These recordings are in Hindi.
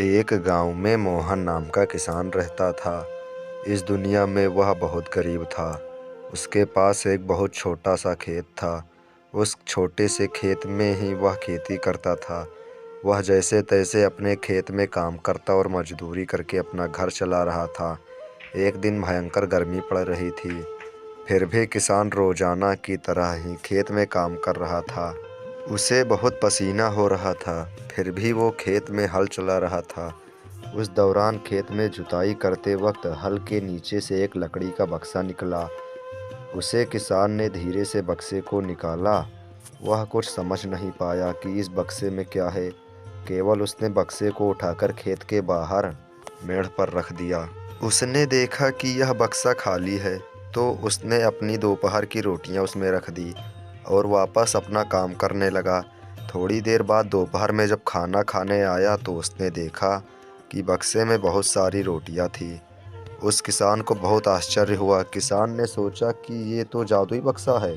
एक गांव में मोहन नाम का किसान रहता था। इस दुनिया में वह बहुत गरीब था। उसके पास एक बहुत छोटा सा खेत था। उस छोटे से खेत में ही वह खेती करता था। वह जैसे तैसे अपने खेत में काम करता और मजदूरी करके अपना घर चला रहा था। एक दिन भयंकर गर्मी पड़ रही थी, फिर भी किसान रोजाना की तरह ही खेत में काम कर रहा था। उसे बहुत पसीना हो रहा था, फिर भी वो खेत में हल चला रहा था। उस दौरान खेत में जुताई करते वक्त हल के नीचे से एक लकड़ी का बक्सा निकला। उसे किसान ने धीरे से बक्से को निकाला। वह कुछ समझ नहीं पाया कि इस बक्से में क्या है। केवल उसने बक्से को उठाकर खेत के बाहर मेड़ पर रख दिया। उसने देखा कि यह बक्सा खाली है, तो उसने अपनी दोपहर की रोटियां उसमें रख दी और वापस अपना काम करने लगा। थोड़ी देर बाद दोपहर में जब खाना खाने आया तो उसने देखा कि बक्से में बहुत सारी रोटियां थी। उस किसान को बहुत आश्चर्य हुआ। किसान ने सोचा कि ये तो जादुई बक्सा है,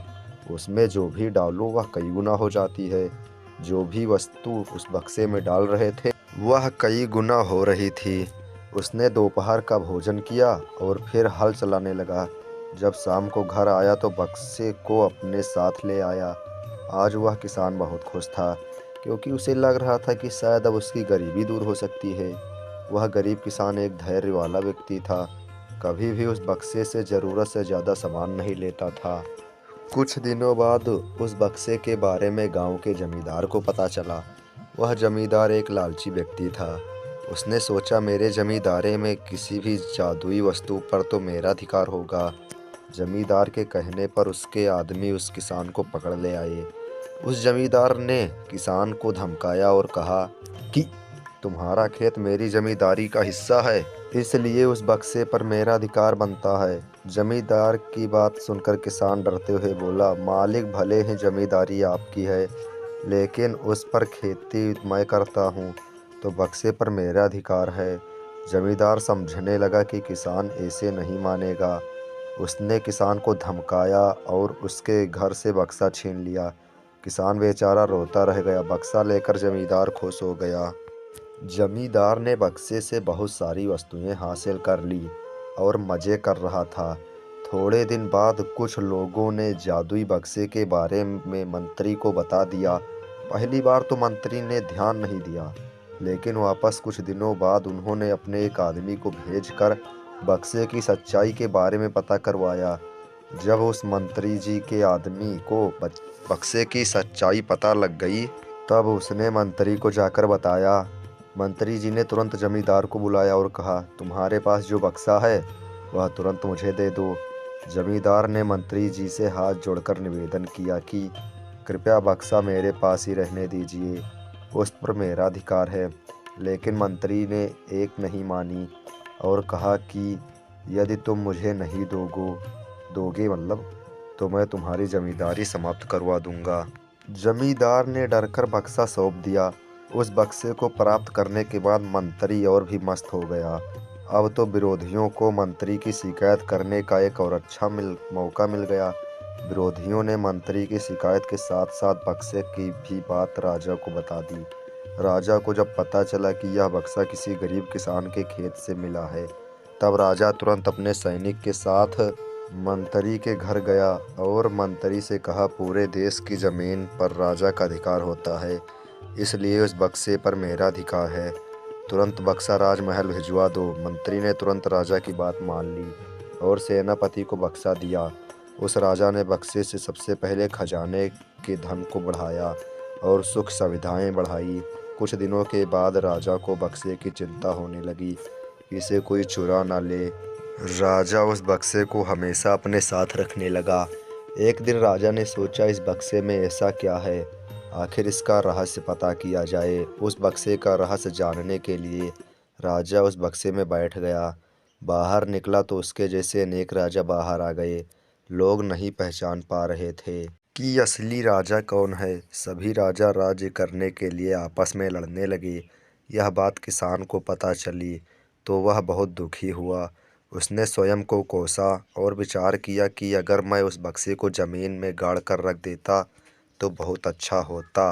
उसमें जो भी डालो वह कई गुना हो जाती है। जो भी वस्तु उस बक्से में डाल रहे थे वह कई गुना हो रही थी। उसने दोपहर का भोजन किया और फिर हल चलाने लगा। जब शाम को घर आया तो बक्से को अपने साथ ले आया। आज वह किसान बहुत खुश था, क्योंकि उसे लग रहा था कि शायद अब उसकी गरीबी दूर हो सकती है। वह गरीब किसान एक धैर्य वाला व्यक्ति था, कभी भी उस बक्से से ज़रूरत से ज़्यादा सामान नहीं लेता था। कुछ दिनों बाद उस बक्से के बारे में गांव के जमींदार को पता चला। वह जमींदार एक लालची व्यक्ति था। उसने सोचा, मेरे जमींदारी में किसी भी जादुई वस्तु पर तो मेरा अधिकार होगा। जमींदार के कहने पर उसके आदमी उस किसान को पकड़ ले आए। उस जमींदार ने किसान को धमकाया और कहा कि तुम्हारा खेत मेरी जमींदारी का हिस्सा है, इसलिए उस बक्से पर मेरा अधिकार बनता है। जमींदार की बात सुनकर किसान डरते हुए बोला, मालिक भले ही जमींदारी आपकी है, लेकिन उस पर खेती मैं करता हूँ, तो बक्से पर मेरा अधिकार है। जमींदार समझने लगा कि किसान ऐसे नहीं मानेगा। उसने किसान को धमकाया और उसके घर से बक्सा छीन लिया। किसान बेचारा रोता रह गया। बक्सा लेकर जमींदार खुश हो गया। जमींदार ने बक्से से बहुत सारी वस्तुएं हासिल कर ली और मज़े कर रहा था। थोड़े दिन बाद कुछ लोगों ने जादुई बक्से के बारे में मंत्री को बता दिया। पहली बार तो मंत्री ने ध्यान नहीं दिया, लेकिन वापस कुछ दिनों बाद उन्होंने अपने एक आदमी को भेजकर बक्से की सच्चाई के बारे में पता करवाया। जब उस मंत्री जी के आदमी को बक्से की सच्चाई पता लग गई, तब उसने मंत्री को जाकर बताया। मंत्री जी ने तुरंत जमींदार को बुलाया और कहा, तुम्हारे पास जो बक्सा है वह तुरंत मुझे दे दो। जमींदार ने मंत्री जी से हाथ जोड़कर निवेदन किया कि कृपया बक्सा मेरे पास ही रहने दीजिए, उस पर मेरा अधिकार है। लेकिन मंत्री ने एक नहीं मानी और कहा कि यदि तुम मुझे नहीं दोगे तो मैं तुम्हारी जमींदारी समाप्त करवा दूंगा। जमींदार ने डरकर बक्सा सौंप दिया। उस बक्से को प्राप्त करने के बाद मंत्री और भी मस्त हो गया। अब तो विरोधियों को मंत्री की शिकायत करने का एक और अच्छा मौका मिल गया। विरोधियों ने मंत्री की शिकायत के साथ साथ बक्से की भी बात राजा को बता दी। राजा को जब पता चला कि यह बक्सा किसी गरीब किसान के खेत से मिला है, तब राजा तुरंत अपने सैनिक के साथ मंत्री के घर गया और मंत्री से कहा, पूरे देश की ज़मीन पर राजा का अधिकार होता है, इसलिए उस बक्से पर मेरा अधिकार है। तुरंत बक्सा राजमहल भिजवा दो। मंत्री ने तुरंत राजा की बात मान ली और सेनापति को बक्सा दिया। उस राजा ने बक्से से सबसे पहले खजाने के धन को बढ़ाया और सुख सुविधाएं बढ़ाई। कुछ दिनों के बाद राजा को बक्से की चिंता होने लगी, इसे कोई चुरा ना ले। राजा उस बक्से को हमेशा अपने साथ रखने लगा। एक दिन राजा ने सोचा, इस बक्से में ऐसा क्या है, आखिर इसका रहस्य पता किया जाए। उस बक्से का रहस्य जानने के लिए राजा उस बक्से में बैठ गया। बाहर निकला तो उसके जैसे अनेक राजा बाहर आ गए। लोग नहीं पहचान पा रहे थे कि असली राजा कौन है। सभी राजा राज्य करने के लिए आपस में लड़ने लगे। यह बात किसान को पता चली तो वह बहुत दुखी हुआ। उसने स्वयं को कोसा और विचार किया कि अगर मैं उस बक्से को ज़मीन में गाड़ कर रख देता तो बहुत अच्छा होता।